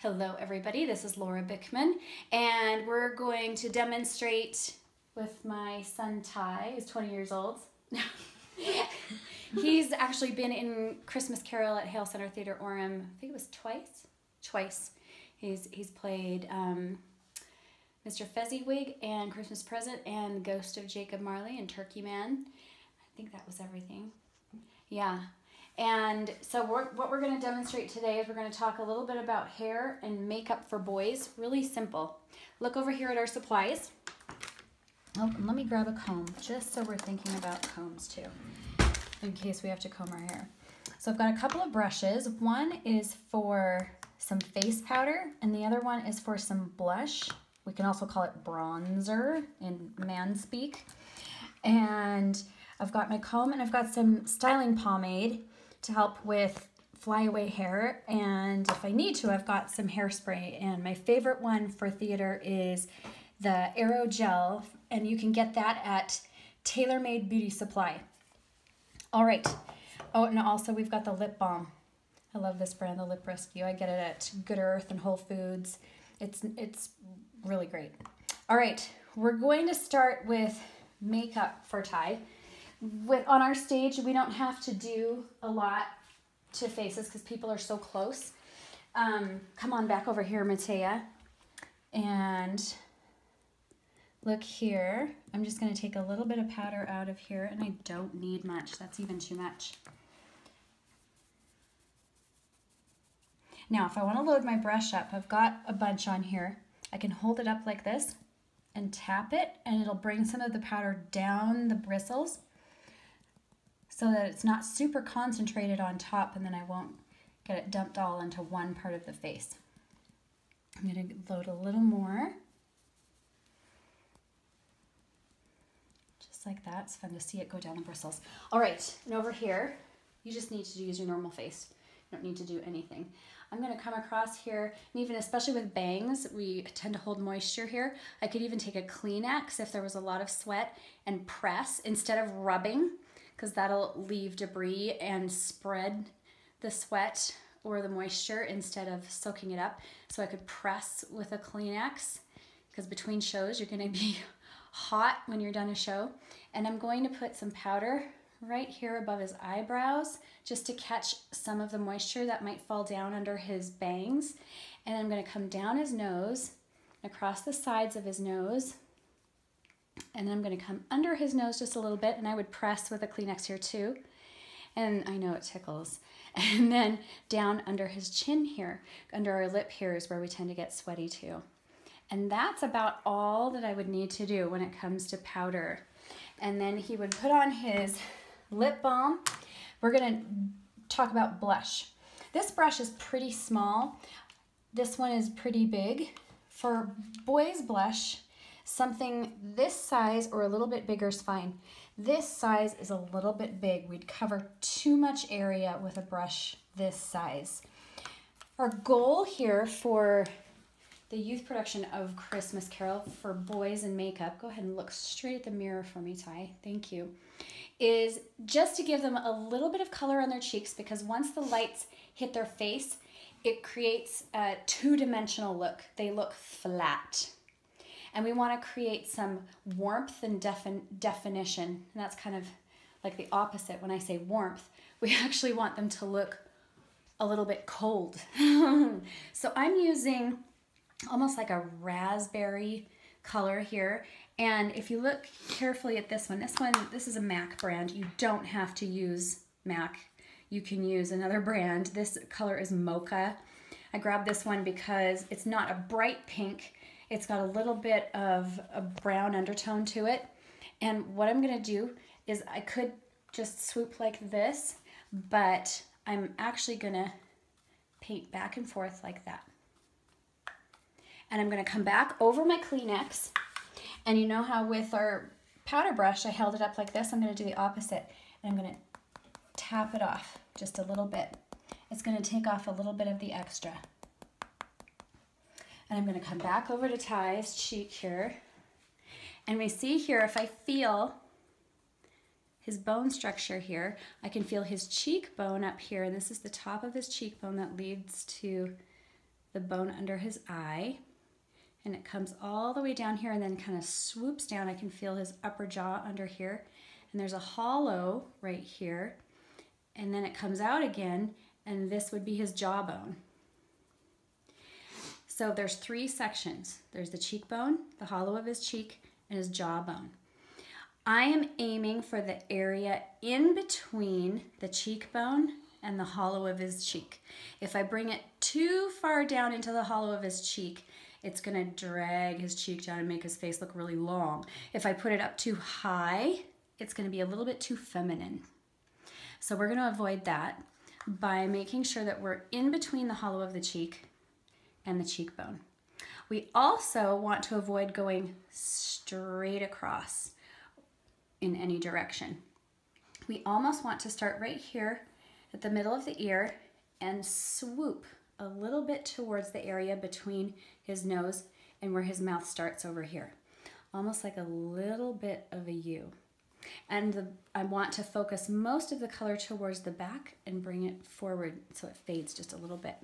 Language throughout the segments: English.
Hello everybody, this is Laura Bikman, and we're going to demonstrate with my son Ty, who's 20 years old. He's actually been in Christmas Carol at Hale Center Theater Orem, I think it was twice. He's played Mr. Fezziwig and Christmas Present and Ghost of Jacob Marley and Turkey Man. I think that was everything. Yeah. And so what we're going to demonstrate today is we're going to talk a little bit about hair and makeup for boys. Really simple. Look over here at our supplies. Oh, and let me grab a comb just so we're thinking about combs too, in case we have to comb our hair. So I've got a couple of brushes. One is for some face powder and the other one is for some blush. We can also call it bronzer in man speak. And I've got my comb and I've got some styling pomade to help with flyaway hair, and if I need to, I've got some hairspray, and my favorite one for theater is the Aerogel, and you can get that at Tailor Made Beauty Supply. All right. Oh, and also we've got the lip balm. I love this brand, the Lip Rescue. I get it at Good Earth and Whole Foods. It's really great. All right, we're going to start with makeup for Ty. On our stage, we don't have to do a lot to faces because people are so close. Come on back over here, Matea. And look here. I'm just going to take a little bit of powder out of here, and I don't need much. That's even too much. Now, if I want to load my brush up, I've got a bunch on here. I can hold it up like this and tap it, and it'll bring some of the powder down the bristles, so that it's not super concentrated on top, and then I won't get it dumped all into one part of the face. I'm going to load a little more. Just like that. It's fun to see it go down the bristles. All right, and over here, you just need to use your normal face. You don't need to do anything. I'm going to come across here, and even especially with bangs, we tend to hold moisture here. I could even take a Kleenex if there was a lot of sweat and press instead of rubbing, because that'll leave debris and spread the sweat or the moisture instead of soaking it up. So I could press with a Kleenex, because between shows you're going to be hot when you're done a show. And I'm going to put some powder right here above his eyebrows just to catch some of the moisture that might fall down under his bangs. And I'm going to come down his nose, across the sides of his nose, and then I'm going to come under his nose just a little bit, and I would press with a Kleenex here too. And I know it tickles. And then down under his chin here, under our lip here is where we tend to get sweaty too. And that's about all that I would need to do when it comes to powder. And then he would put on his lip balm. We're going to talk about blush. This brush is pretty small. This one is pretty big. For boys' blush, something this size or a little bit bigger is fine. This size is a little bit big. We'd cover too much area with a brush this size. Our goal here for the youth production of Christmas Carol for boys in makeup, go ahead and look straight at the mirror for me, Ty, thank you, is just to give them a little bit of color on their cheeks, because once the lights hit their face, it creates a two-dimensional look. They look flat. And we want to create some warmth and definition. And that's kind of like the opposite. When I say warmth, we actually want them to look a little bit cold. So I'm using almost like a raspberry color here. And if you look carefully at this one, this is a MAC brand. You don't have to use MAC. You can use another brand. This color is Mocha. I grabbed this one because it's not a bright pink. It's got a little bit of a brown undertone to it. And what I'm going to do is I could just swoop like this, but I'm actually going to paint back and forth like that. And I'm going to come back over my Kleenex. And you know how with our powder brush I held it up like this? I'm going to do the opposite. And I'm going to tap it off just a little bit. It's going to take off a little bit of the extra. And I'm going to come back over to Ty's cheek here. And we see here, if I feel his bone structure here, I can feel his cheekbone up here. And this is the top of his cheekbone that leads to the bone under his eye, and it comes all the way down here and then kind of swoops down. I can feel his upper jaw under here, and there's a hollow right here, and then it comes out again, and this would be his jawbone. So there's 3 sections. There's the cheekbone, the hollow of his cheek, and his jawbone. I am aiming for the area in between the cheekbone and the hollow of his cheek. If I bring it too far down into the hollow of his cheek, it's gonna drag his cheek down and make his face look really long. If I put it up too high, it's gonna be a little bit too feminine. So we're gonna avoid that by making sure that we're in between the hollow of the cheek and the cheekbone. We also want to avoid going straight across in any direction. We almost want to start right here at the middle of the ear and swoop a little bit towards the area between his nose and where his mouth starts over here. Almost like a little bit of a U. And I want to focus most of the color towards the back and bring it forward so it fades just a little bit.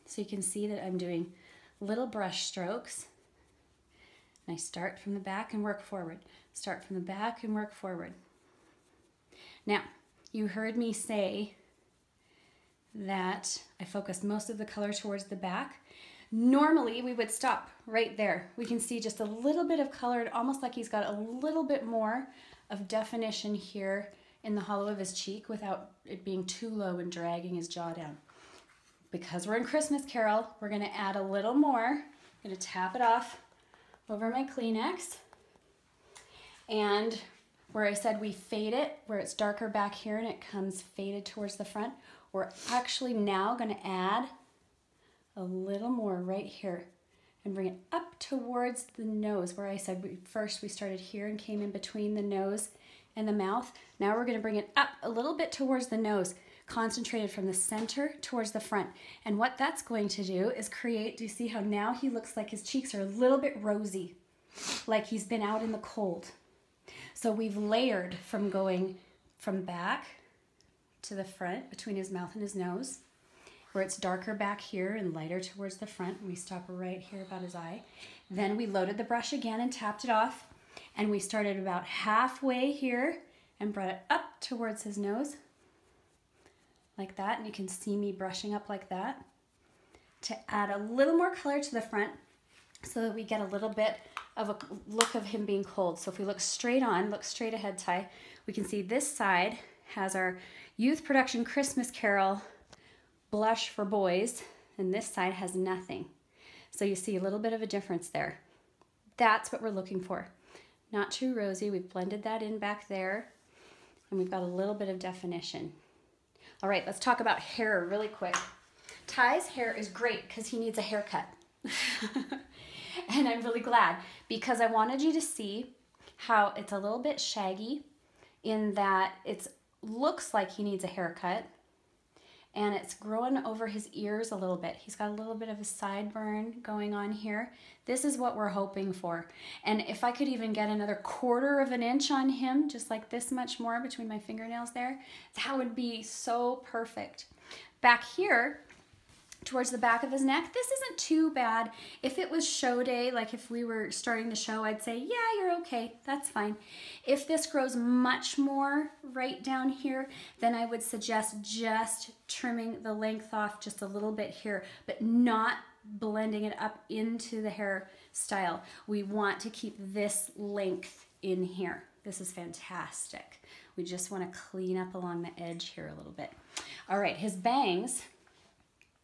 So you can see that I'm doing little brush strokes. And I start from the back and work forward. Start from the back and work forward. Now, you heard me say that I focus most of the color towards the back. Normally, we would stop right there. We can see just a little bit of color, almost like he's got a little bit more of definition here in the hollow of his cheek without it being too low and dragging his jaw down. Because we're in Christmas Carol, we're gonna add a little more. I'm gonna tap it off over my Kleenex. And where I said we fade it, where it's darker back here and it comes faded towards the front, we're actually now gonna add a little more right here and bring it up towards the nose, where I said first we started here and came in between the nose and the mouth. Now we're gonna bring it up a little bit towards the nose, concentrated from the center towards the front. And what that's going to do is create, do you see how now he looks like his cheeks are a little bit rosy, like he's been out in the cold. So we've layered from going from back to the front between his mouth and his nose, where it's darker back here and lighter towards the front. And we stop right here about his eye. Then we loaded the brush again and tapped it off. And we started about halfway here and brought it up towards his nose, like that. And you can see me brushing up like that to add a little more color to the front so that we get a little bit of a look of him being cold. So if we look straight on, look straight ahead, Ty, we can see this side has our Youth Production Christmas Carol blush for boys, and this side has nothing. So you see a little bit of a difference there. That's what we're looking for. Not too rosy. We've blended that in back there, and we've got a little bit of definition. All right, let's talk about hair really quick. Ty's hair is great because he needs a haircut. And I'm really glad because I wanted you to see how it's a little bit shaggy in that it looks like he needs a haircut, and it's growing over his ears a little bit. He's got a little bit of a sideburn going on here. This is what we're hoping for. And if I could even get another 1/4 of an inch on him, just like this much more between my fingernails there, that would be so perfect. Back here, towards the back of his neck, this isn't too bad. If it was show day, like if we were starting the show, I'd say, yeah, you're okay, that's fine. If this grows much more right down here, then I would suggest just trimming the length off just a little bit here, but not blending it up into the hairstyle. We want to keep this length in here. This is fantastic. We just want to clean up along the edge here a little bit. All right, his bangs.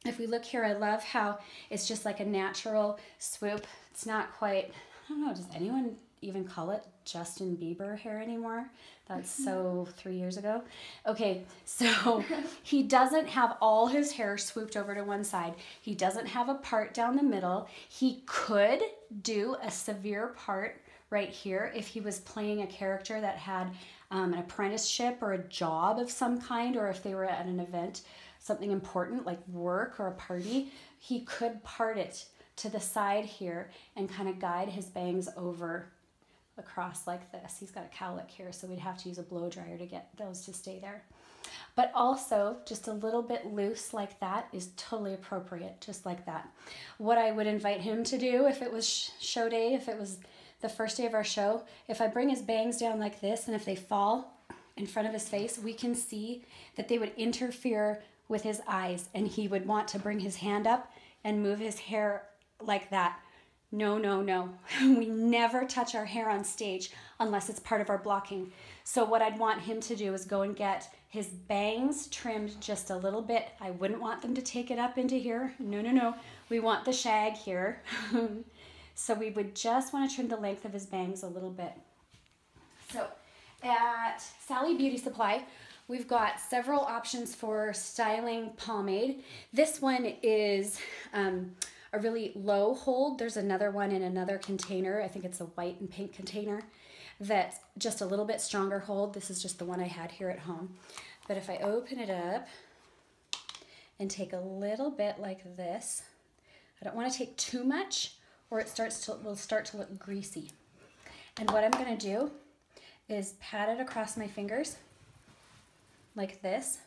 If we look here, I love how it's just like a natural swoop. It's not quite, I don't know, does anyone even call it Justin Bieber hair anymore? That's so 3 years ago. Okay, so he doesn't have all his hair swooped over to one side. He doesn't have a part down the middle. He could do a severe part right here if he was playing a character that had an apprenticeship or a job of some kind, or if they were at an event, something important like work or a party, he could part it to the side here and kind of guide his bangs over across like this. He's got a cowlick here, so we'd have to use a blow dryer to get those to stay there. But also just a little bit loose like that is totally appropriate, just like that. What I would invite him to do if it was show day, if it was the first day of our show, if I bring his bangs down like this and if they fall in front of his face, we can see that they would interfere with his eyes and he would want to bring his hand up and move his hair like that. No, no, no. We never touch our hair on stage unless it's part of our blocking. So what I'd want him to do is go and get his bangs trimmed just a little bit. I wouldn't want them to take it up into here. No, no, no. We want the shag here. So we would just want to trim the length of his bangs a little bit. So at Sally Beauty Supply, we've got several options for styling pomade. This one is a really low hold. There's another one in another container. I think it's a white and pink container that's just a little bit stronger hold. This is just the one I had here at home. But if I open it up and take a little bit like this, I don't want to take too much or it will start to look greasy. And what I'm going to do is pat it across my fingers like this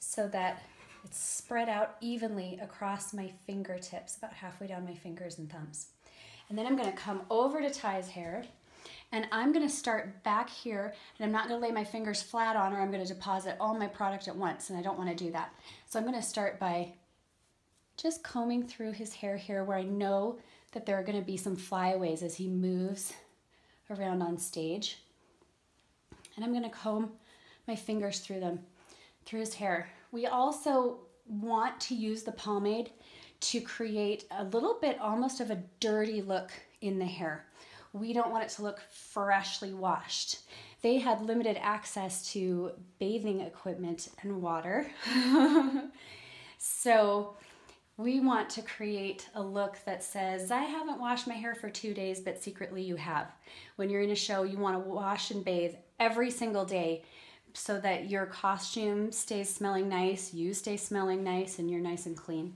so that it's spread out evenly across my fingertips, about halfway down my fingers and thumbs. And then I'm going to come over to Ty's hair and I'm going to start back here, and I'm not going to lay my fingers flat on or I'm going to deposit all my product at once, and I don't want to do that. So I'm going to start by just combing through his hair here where I know that there are going to be some flyaways as he moves around on stage. And I'm going to comb my fingers through them, through his hair. We also want to use the pomade to create a little bit almost of a dirty look in the hair. We don't want it to look freshly washed. They had limited access to bathing equipment and water. So we want to create a look that says, I haven't washed my hair for 2 days, but secretly you have. When you're in a show, you want to wash and bathe every single day so that your costume stays smelling nice, you stay smelling nice, and you're nice and clean.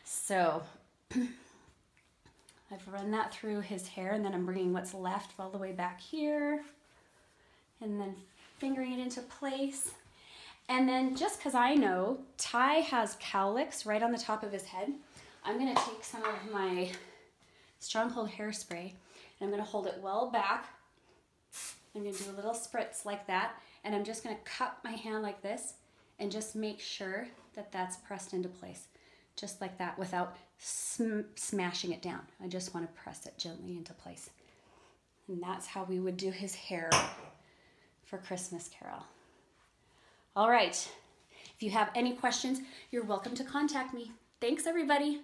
So I've run that through his hair, and then I'm bringing what's left all the way back here and then fingering it into place. And then just because I know Ty has cowlicks right on the top of his head, I'm going to take some of my Stronghold hairspray and I'm going to hold it well back. I'm going to do a little spritz like that, and I'm just going to cup my hand like this and just make sure that that's pressed into place, just like that, without smashing it down. I just want to press it gently into place. And that's how we would do his hair for Christmas Carol. All right, if you have any questions, you're welcome to contact me. Thanks, everybody.